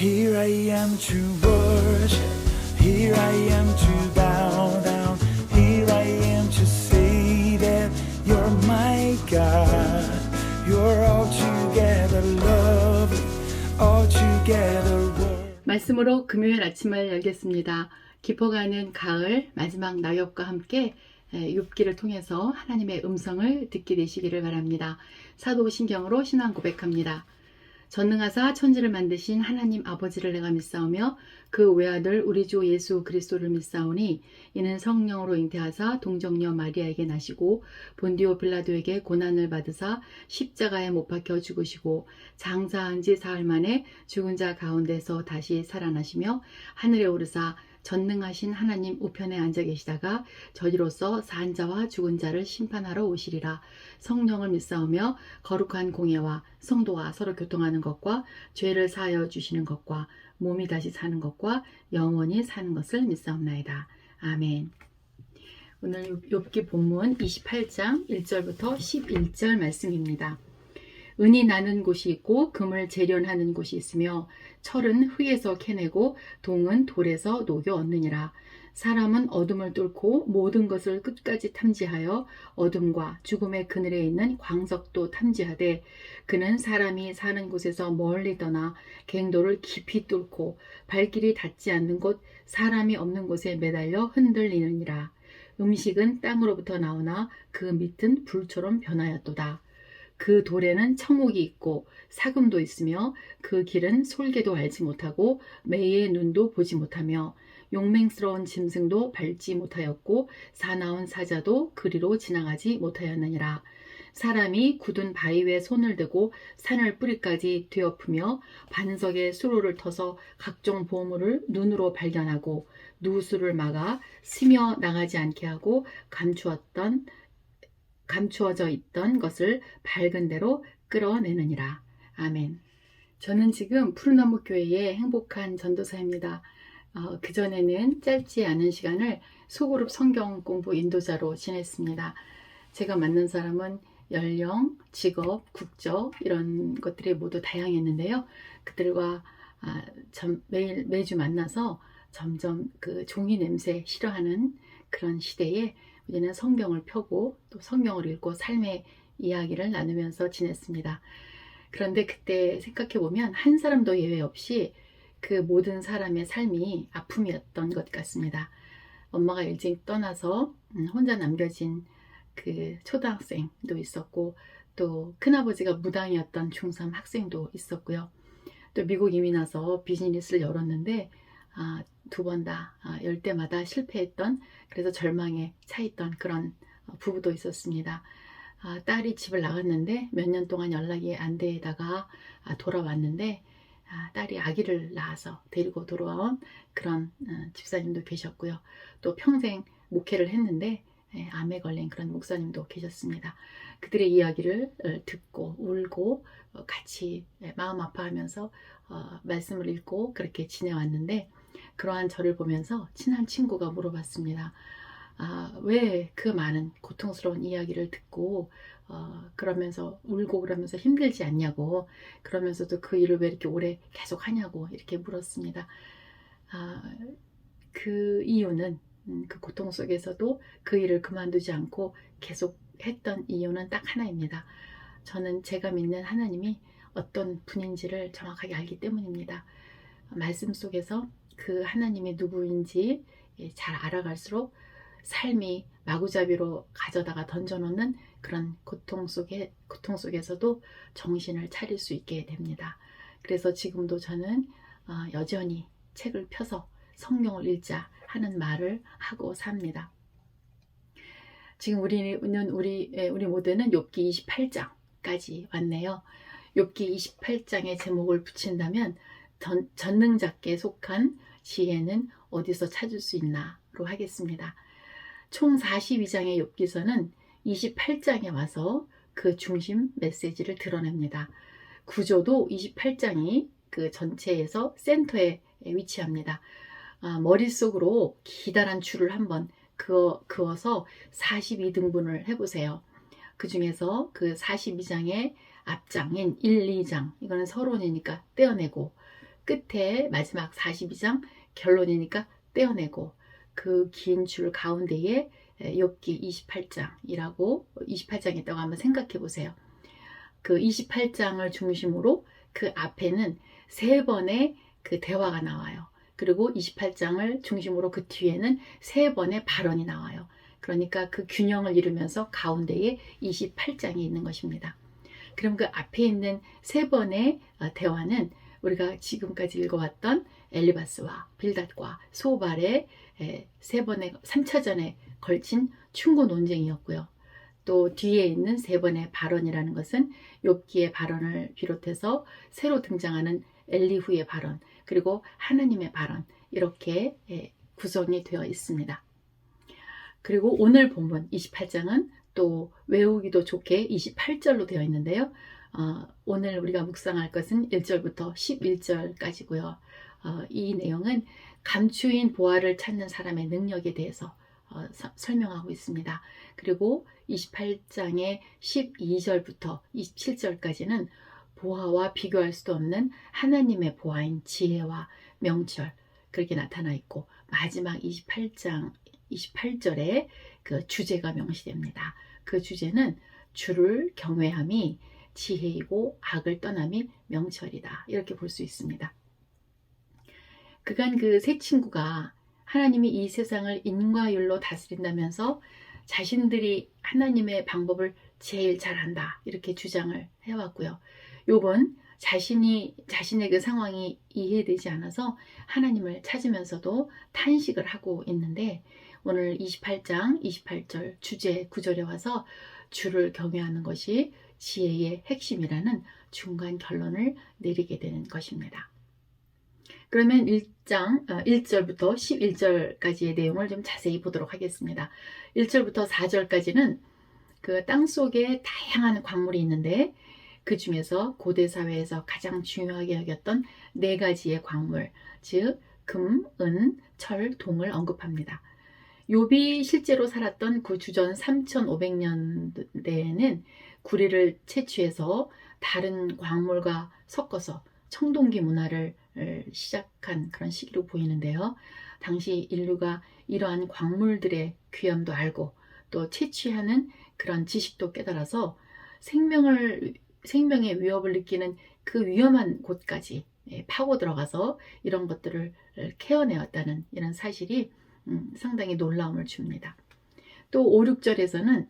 Here I am to worship, here I am to bow down, here I am to say that you're my God. You're altogether lovely, altogether worthy. 말씀으로 금요일 아침을 열겠습니다. 깊어가는 가을 마지막 낙엽과 함께 욥기를 통해서 하나님의 음성을 듣게 되시기를 바랍니다. 사도신경으로 신앙 고백합니다. 전능하사 천지를 만드신 하나님 아버지를 내가 믿사오며 그 외아들 우리 주 예수 그리스도를 믿사오니 이는 성령으로 잉태하사 동정녀 마리아에게 나시고 본디오 빌라도에게 고난을 받으사 십자가에 못 박혀 죽으시고 장사한 지 사흘 만에 죽은 자 가운데서 다시 살아나시며 하늘에 오르사 전능하신 하나님 우편에 앉아 계시다가 저리로서 산 자와 죽은 자를 심판하러 오시리라. 성령을 믿사오며 거룩한 공예와 성도와 서로 교통하는 것과 죄를 사하여 주시는 것과 몸이 다시 사는 것과 영원히 사는 것을 믿사옵나이다. 아멘. 오늘 욥기 본문 28장 1절부터 11절 말씀입니다. 은이 나는 곳이 있고 금을 재련하는 곳이 있으며 철은 흙에서 캐내고 동은 돌에서 녹여 얻느니라. 사람은 어둠을 뚫고 모든 것을 끝까지 탐지하여 어둠과 죽음의 그늘에 있는 광석도 탐지하되 그는 사람이 사는 곳에서 멀리 떠나 갱도를 깊이 뚫고 발길이 닿지 않는 곳 사람이 없는 곳에 매달려 흔들리느니라. 음식은 땅으로부터 나오나 그 밑은 불처럼 변하였도다. 그 돌에는 청옥이 있고 사금도 있으며 그 길은 솔개도 알지 못하고 매의 눈도 보지 못하며 용맹스러운 짐승도 밟지 못하였고 사나운 사자도 그리로 지나가지 못하였느니라. 사람이 굳은 바위 위에 손을 대고 산을 뿌리까지 뒤엎으며 반석에 수로를 터서 각종 보물을 눈으로 발견하고 누수를 막아 스며 나가지 않게 하고 감추어져 있던 것을 밝은 대로 끌어내느니라. 아멘. 저는 지금 푸른나무 교회의 행복한 전도사입니다. 그전에는 짧지 않은 시간을 소그룹 성경 공부 인도자로 지냈습니다. 제가 만난 사람은 연령, 직업, 국적 이런 것들이 모두 다양했는데요. 그들과 매주 만나서 점점 그 종이 냄새 싫어하는 그런 시대에 우리는 성경을 펴고 또 성경을 읽고 삶의 이야기를 나누면서 지냈습니다. 그런데 그때 생각해보면 한 사람도 예외 없이 그 모든 사람의 삶이 아픔이었던 것 같습니다. 엄마가 일찍 떠나서 혼자 남겨진 그 초등학생도 있었고 또 큰아버지가 무당이었던 중3 학생도 있었고요. 또 미국 이민 와서 비즈니스를 열었는데 두 번 다 열 때마다 실패했던 그래서 절망에 차있던 그런 부부도 있었습니다. 딸이 집을 나갔는데 몇 년 동안 연락이 안 되다가 돌아왔는데 딸이 아기를 낳아서 데리고 돌아온 그런 집사님도 계셨고요. 또 평생 목회를 했는데 암에 걸린 그런 목사님도 계셨습니다. 그들의 이야기를 듣고 울고 같이 마음 아파하면서 말씀을 읽고 그렇게 지내왔는데 그러한 저를 보면서 친한 친구가 물어봤습니다. 왜 그 많은 고통스러운 이야기를 듣고 그러면서 울고 그러면서 힘들지 않냐고 그러면서도 그 일을 왜 이렇게 오래 계속 하냐고 이렇게 물었습니다. 그 이유는 그 고통 속에서도 그 일을 그만두지 않고 계속 했던 이유는 딱 하나입니다. 저는 제가 믿는 하나님이 어떤 분인지를 정확하게 알기 때문입니다. 말씀 속에서 그 하나님이 누구인지 잘 알아갈수록 삶이 마구잡이로 가져다가 던져놓는 그런 고통 속에서도 정신을 차릴 수 있게 됩니다. 그래서 지금도 저는 여전히 책을 펴서 성경을 읽자 하는 말을 하고 삽니다. 지금 우리 모두는 욥기 28장까지 왔네요. 욥기 28장의 제목을 붙인다면 전능자께 속한 지혜는 어디서 찾을 수 있나로 하겠습니다. 총 42장의 욥기서는 28장에 와서 그 중심 메시지를 드러냅니다. 구조도 28장이 그 전체에서 센터에 위치합니다. 머릿속으로 기다란 줄을 한번 그어서 42등분을 해보세요. 그 중에서 그 42장의 앞장인 1, 2장 이거는 서론이니까 떼어내고 끝에 마지막 42장 결론이니까 떼어내고 그 긴 줄 가운데에 욥기 28장이라고 28장이 있다고 한번 생각해 보세요. 그 28장을 중심으로 그 앞에는 3번의 그 대화가 나와요. 그리고 28장을 중심으로 그 뒤에는 3번의 발언이 나와요. 그러니까 그 균형을 이루면서 가운데에 28장이 있는 것입니다. 그럼 그 앞에 있는 3번의 대화는 우리가 지금까지 읽어왔던 엘리바스와 빌닷과 소발의 3차전에 걸친 충고 논쟁이었고요. 또 뒤에 있는 3번의 발언이라는 것은 욥기의 발언을 비롯해서 새로 등장하는 엘리후의 발언, 그리고 하나님의 발언, 이렇게 구성이 되어 있습니다. 그리고 오늘 본문 28장은 또 외우기도 좋게 28절로 되어 있는데요. 오늘 우리가 묵상할 것은 1절부터 11절까지고요. 이 내용은 감추인 보화를 찾는 사람의 능력에 대해서 설명하고 있습니다. 그리고 28장의 12절부터 27절까지는 보화와 비교할 수도 없는 하나님의 보화인 지혜와 명철, 그렇게 나타나 있고, 마지막 28장 28절에 그 주제가 명시됩니다. 그 주제는 주를 경외함이 지혜이고 악을 떠남이 명철이다, 이렇게 볼 수 있습니다. 그간 그 세 친구가 하나님이 이 세상을 인과율로 다스린다면서 자신들이 하나님의 방법을 제일 잘한다, 이렇게 주장을 해왔고요. 욥은 자신의 그 상황이 이해되지 않아서 하나님을 찾으면서도 탄식을 하고 있는데, 오늘 28장 28절 주제 9절에 와서 주를 경외하는 것이 지혜의 핵심이라는 중간 결론을 내리게 되는 것입니다. 그러면 1절부터 11절까지의 내용을 좀 자세히 보도록 하겠습니다. 1절부터 4절까지는 그 땅속에 다양한 광물이 있는데, 그 중에서 고대 사회에서 가장 중요하게 여겼던 4가지의 광물, 즉 금, 은, 철, 동을 언급합니다. 욥이 실제로 살았던 그 주전 3500년대에는 구리를 채취해서 다른 광물과 섞어서 청동기 문화를 시작한 그런 시기로 보이는데요. 당시 인류가 이러한 광물들의 귀함도 알고 또 채취하는 그런 지식도 깨달아서 생명의 위협을 느끼는 그 위험한 곳까지 파고 들어가서 이런 것들을 캐어내었다는 이런 사실이 상당히 놀라움을 줍니다. 또 5, 6절에서는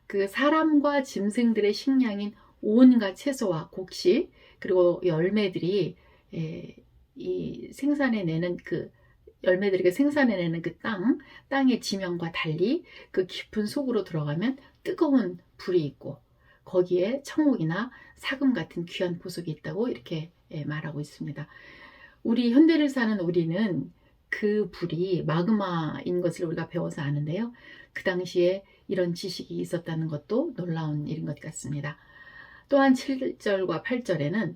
그 사람과 짐승들의 식량인 온갖 채소와 곡식, 그리고 열매들이 생산해내는 그 땅의 지면과 달리 그 깊은 속으로 들어가면 뜨거운 불이 있고, 거기에 청옥이나 사금 같은 귀한 보석이 있다고 이렇게 말하고 있습니다. 우리 현대를 사는 우리는 그 불이 마그마인 것을 우리가 배워서 아는데요. 그 당시에 이런 지식이 있었다는 것도 놀라운 일인 것 같습니다. 또한 7절과 8절에는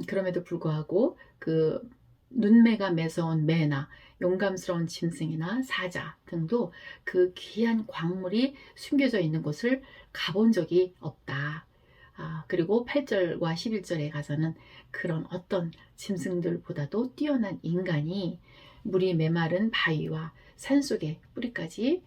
그럼에도 불구하고 그 눈매가 매서운 매나 용감스러운 짐승이나 사자 등도 그 귀한 광물이 숨겨져 있는 곳을 가본 적이 없다. 그리고 8절과 11절에 가서는 그런 어떤 짐승들보다도 뛰어난 인간이 물이 메마른 바위와 산속의 뿌리까지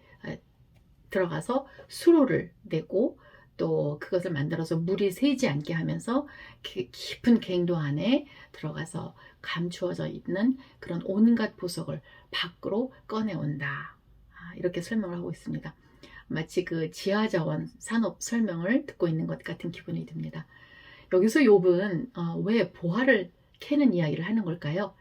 들어가서 수로를 내고 또 그것을 만들어서 물이 새지 않게 하면서 깊은 갱도 안에 들어가서 감추어져 있는 그런 온갖 보석을 밖으로 꺼내온다. 이렇게 설명을 하고 있습니다. 마치 그 지하자원 산업 설명을 듣고 있는 것 같은 기분이 듭니다. 여기서 욥은 왜 보화를 캐는 이야기를 하는 걸까요?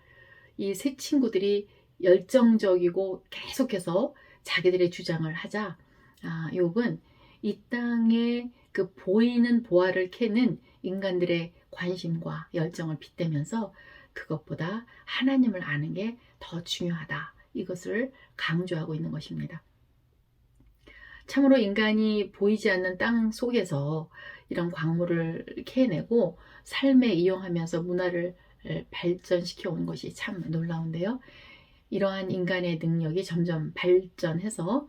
이 세 친구들이 열정적이고 계속해서 자기들의 주장을 하자 욥은 이 땅에 그 보이는 보화를 캐는 인간들의 관심과 열정을 빗대면서 그것보다 하나님을 아는 게 더 중요하다, 이것을 강조하고 있는 것입니다. 참으로 인간이 보이지 않는 땅 속에서 이런 광물을 캐내고 삶에 이용하면서 문화를 발전시켜 온 것이 참 놀라운데요. 이러한 인간의 능력이 점점 발전해서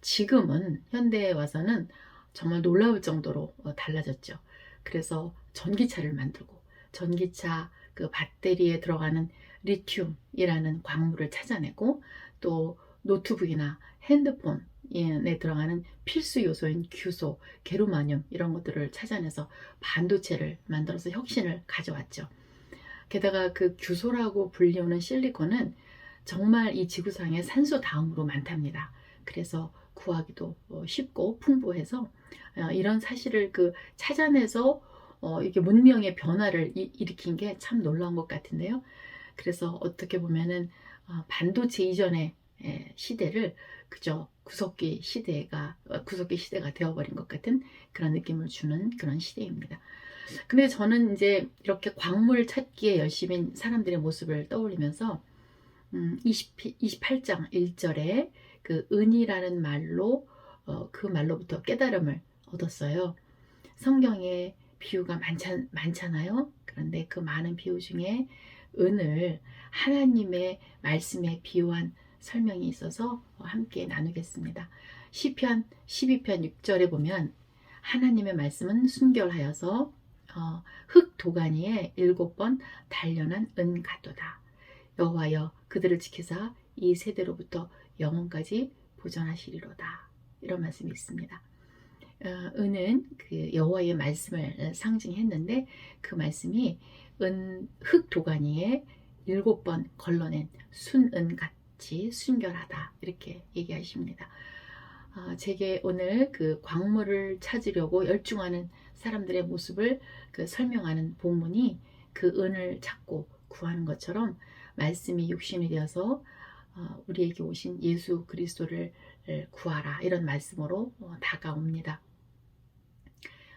지금은 현대에 와서는 정말 놀라울 정도로 달라졌죠. 그래서 전기차를 만들고 전기차 그 배터리에 들어가는 리튬이라는 광물을 찾아내고 또 노트북이나 핸드폰에 들어가는 필수 요소인 규소, 게르마늄 이런 것들을 찾아내서 반도체를 만들어서 혁신을 가져왔죠. 게다가 그 규소라고 불리우는 실리콘은 정말 이 지구상에 산소 다음으로 많답니다. 그래서 구하기도 쉽고 풍부해서 이런 사실을 그 찾아내서 이게 문명의 변화를 일으킨 게 참 놀라운 것 같은데요. 그래서 어떻게 보면은 반도체 이전의 시대를 그저 구석기 시대가 되어버린 것 같은 그런 느낌을 주는 그런 시대입니다. 근데 저는 이제 이렇게 광물 찾기에 열심인 사람들의 모습을 떠올리면서 28장 1절에 그 은이라는 말로 그 말로부터 깨달음을 얻었어요. 성경에 비유가 많잖아요. 그런데 그 많은 비유 중에 은을 하나님의 말씀에 비유한 설명이 있어서 함께 나누겠습니다. 시편 12편 6절에 보면 하나님의 말씀은 순결하여서 흙 도가니에 7번 단련한 은 같도다. 여호와여 그들을 지키사 이 세대로부터 영원까지 보존하시리로다. 이런 말씀이 있습니다. 은은 그 여호와의 말씀을 상징했는데 그 말씀이 흙 도가니에 7번 걸러낸 순은 같이 순결하다 이렇게 얘기하십니다. 제게 오늘 그 광물을 찾으려고 열중하는 사람들의 모습을 그 설명하는 본문이 그 은을 찾고 구하는 것처럼 말씀이 육신이 되어서 우리에게 오신 예수 그리스도를 구하라 이런 말씀으로 다가옵니다.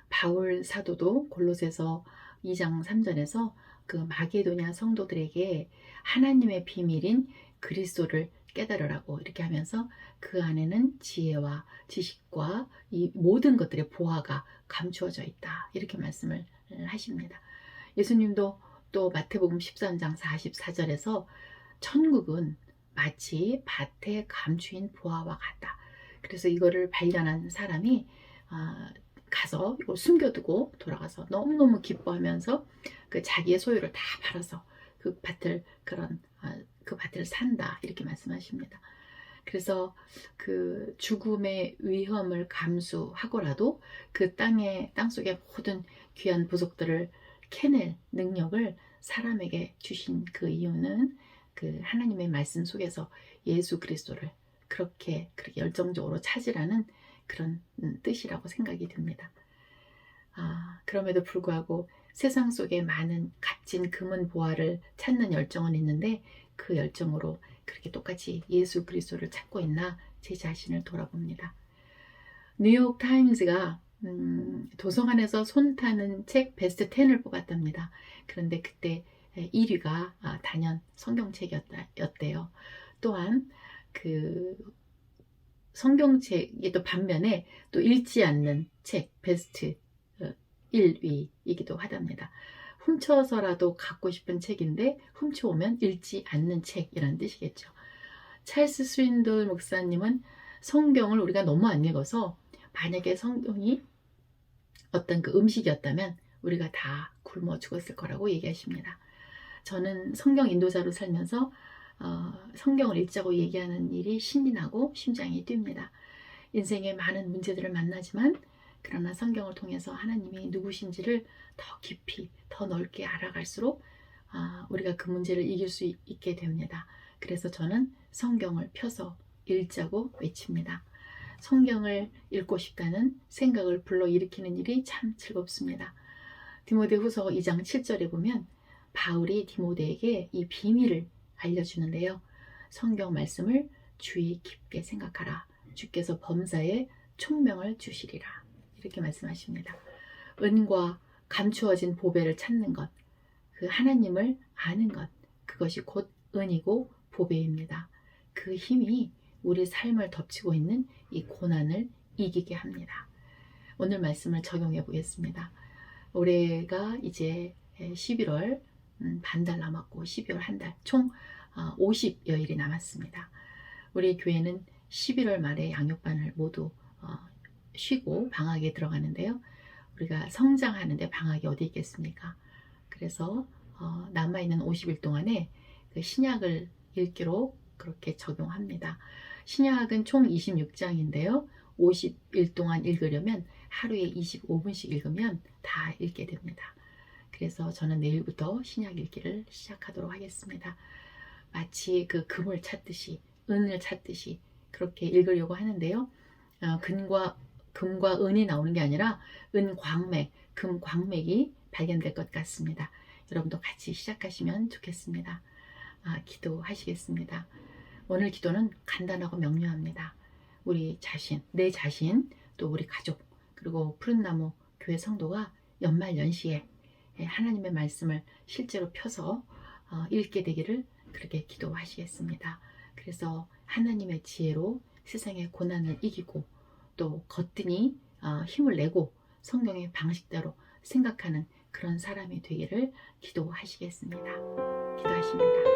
바울 사도도 골로새서 2장 3절에서 그 마게도냐 성도들에게 하나님의 비밀인 그리스도를 깨달으라고 이렇게 하면서 그 안에는 지혜와 지식과 이 모든 것들의 보화가 감추어져 있다 이렇게 말씀을 하십니다. 예수님도 또 마태복음 13장 44절에서 천국은 마치 밭에 감추인 보화와 같다. 그래서 이거를 발견한 사람이 가서 이걸 숨겨두고 돌아가서 너무너무 기뻐하면서 그 자기의 소유를 다 팔아서 그 밭을 산다 이렇게 말씀하십니다. 그래서 그 죽음의 위험을 감수하고라도 그 땅 속의 모든 귀한 부속들을 캐낼 능력을 사람에게 주신 그 이유는 그 하나님의 말씀 속에서 예수 그리스도를 그렇게 열정적으로 찾으라는 그런 뜻이라고 생각이 듭니다. 그럼에도 불구하고 세상 속에 많은 값진 금은 보화를 찾는 열정은 있는데 그 열정으로 그렇게 똑같이 예수 그리스도를 찾고 있나 제 자신을 돌아봅니다. 뉴욕 타임즈가 도서관에서 손타는 책 베스트 10을 뽑았답니다. 그런데 그때 1위가 단연 성경책이었대요. 또한 그 성경책이 또 반면에 또 읽지 않는 책 베스트 1위이기도 하답니다. 훔쳐서라도 갖고 싶은 책인데 훔쳐오면 읽지 않는 책이라는 뜻이겠죠. 찰스 스윈들 목사님은 성경을 우리가 너무 안 읽어서 만약에 성경이 어떤 그 음식이었다면 우리가 다 굶어 죽었을 거라고 얘기하십니다. 저는 성경 인도자로 살면서 성경을 읽자고 얘기하는 일이 신이 나고 심장이 뜁니다. 인생에 많은 문제들을 만나지만 그러나 성경을 통해서 하나님이 누구신지를 더 깊이 더 넓게 알아갈수록 우리가 그 문제를 이길 수 있게 됩니다. 그래서 저는 성경을 펴서 읽자고 외칩니다. 성경을 읽고 싶다는 생각을 불러일으키는 일이 참 즐겁습니다. 디모데후서 2장 7절에 보면 바울이 디모데에게 이 비밀을 알려주는데요. 성경 말씀을 주의 깊게 생각하라. 주께서 범사에 총명을 주시리라. 이렇게 말씀하십니다. 은과 감추어진 보배를 찾는 것, 그 하나님을 아는 것, 그것이 곧 은이고 보배입니다. 그 힘이 우리 삶을 덮치고 있는 이 고난을 이기게 합니다. 오늘 말씀을 적용해 보겠습니다. 올해가 이제 11월 반달 남았고 12월 한 달, 총 50여일이 남았습니다. 우리 교회는 11월 말에 양육반을 모두 쉬고 방학에 들어가는데요. 우리가 성장하는데 방학이 어디 있겠습니까? 그래서 남아있는 50일 동안에 그 신약을 읽기로 그렇게 적용합니다. 신약은 총 26장인데요. 50일 동안 읽으려면 하루에 25분씩 읽으면 다 읽게 됩니다. 그래서 저는 내일부터 신약 읽기를 시작하도록 하겠습니다. 마치 그 금을 찾듯이, 은을 찾듯이 그렇게 읽으려고 하는데요. 금과 은이 나오는 게 아니라 은광맥, 금광맥이 발견될 것 같습니다. 여러분도 같이 시작하시면 좋겠습니다. 기도하시겠습니다. 오늘 기도는 간단하고 명료합니다. 우리 자신, 내 자신, 또 우리 가족, 그리고 푸른나무 교회 성도가 연말연시에 하나님의 말씀을 실제로 펴서 읽게 되기를 그렇게 기도하시겠습니다. 그래서 하나님의 지혜로 세상의 고난을 이기고 또 거뜬히 힘을 내고 성경의 방식대로 생각하는 그런 사람이 되기를 기도하시겠습니다. 기도하십니다.